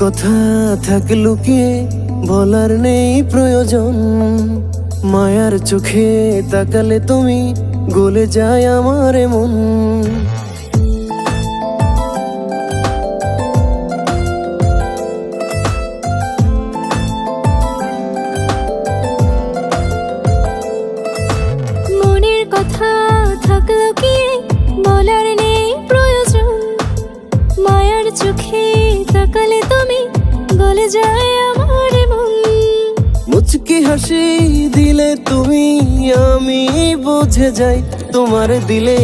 কথা থাকে লুকিয়ে বলার নেই প্রয়োজন। মায়ার চোখে তাকালে তুমি গলে যায় আমার মন। মনের কথা থাকলো কি বলার নেই প্রয়োজন। মায়ার চোখে তাকালে তুমি গলে যায় আমার মন। মুচকি হাসি দিলে তুমি আমি বুঝে যাই, তোমার দিলে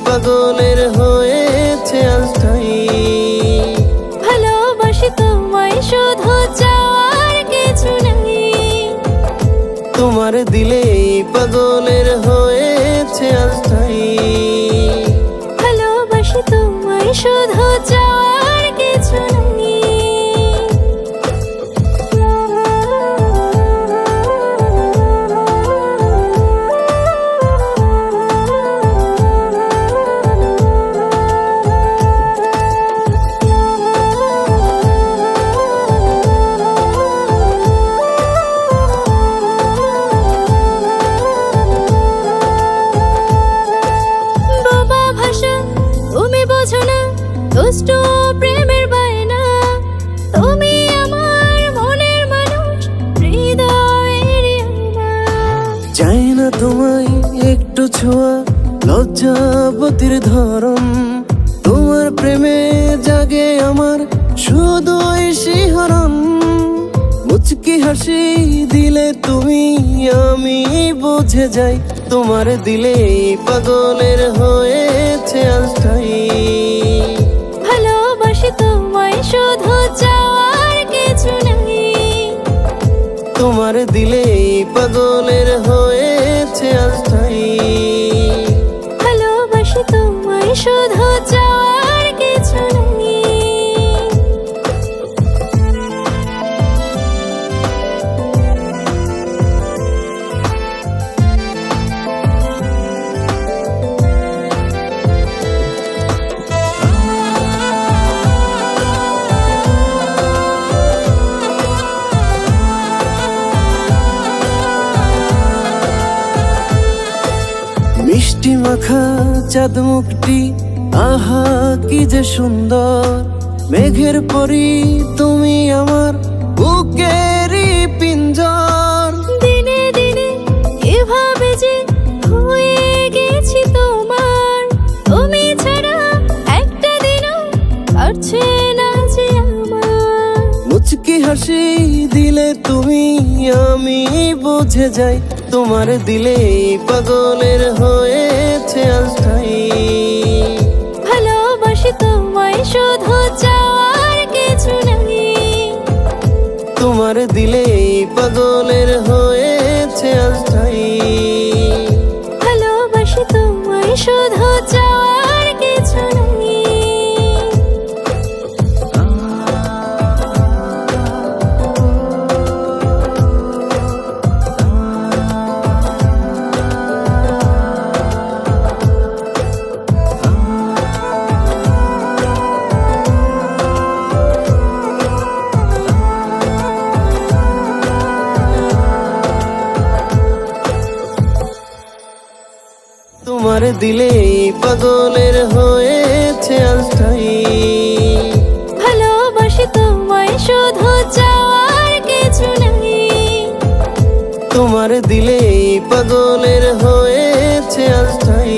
পাগলের হয়েছে আস্থাই। ভালোবাসি তোমায় শুধু চাওয়ার কিছু নাই। তোমার দিলে পাগলের হয়েছে আস্থাই। ভালোবাসি তোমায় শুধু চাওয়ার কিছু নাই। দুষ্ট প্রেমের বায়না, তুমি আমার মনের মানুষ, হৃদয়ের আয়না। চাই না তোমায় একটু ছোঁয়া, লজ্জাবতীর ধরন। তোমার প্রেমে জাগে আমার শুধুই শিহরণ। মুচকি হাসি দিলে তুমি আমি বুঝে যাই, তোমার দিলে পাগলের হয়েছে আস্থাই। ভালোবাসি তোমায় শুধু চাওয়ার কিছু নাই। তোমার দিলে পাগলের হয়েছে আস্থাই। ভালোবাসি তোমায় শুধু চাওয়ার কিছু নাই। মিষ্টি মাখা চাঁদ মুখটি আহা কি যে সুন্দর। মেঘের পরি তুমি আমার বুকেরই পিঞ্জর। দিনে দিনে এভাবে যে হয়ে গেছি তোমার, তুমি ছাড়া একটা দিনও কাটছে না যে আমার। মুচকি হাসি দিলে তুমি আমি বুঝে যাই, তোমার দিলে পাগলের হয়েছে আস্থাই। ভালোবাসি তোমায় শুধু চাওয়ার কিছু নাই। তোমার দিলে পাগলের হয়েছে আস্থাই। ভালোবাসি তোমায় শুধু চাওয়ার কিছু নাই। তোমার দিলে পাগলের হয়েছে আস্থাই। ভালোবাসি তোমায় শুধু চাওয়ার কিছু নাই। তোমার দিলে পাগলের হয়েছে আস্থাই।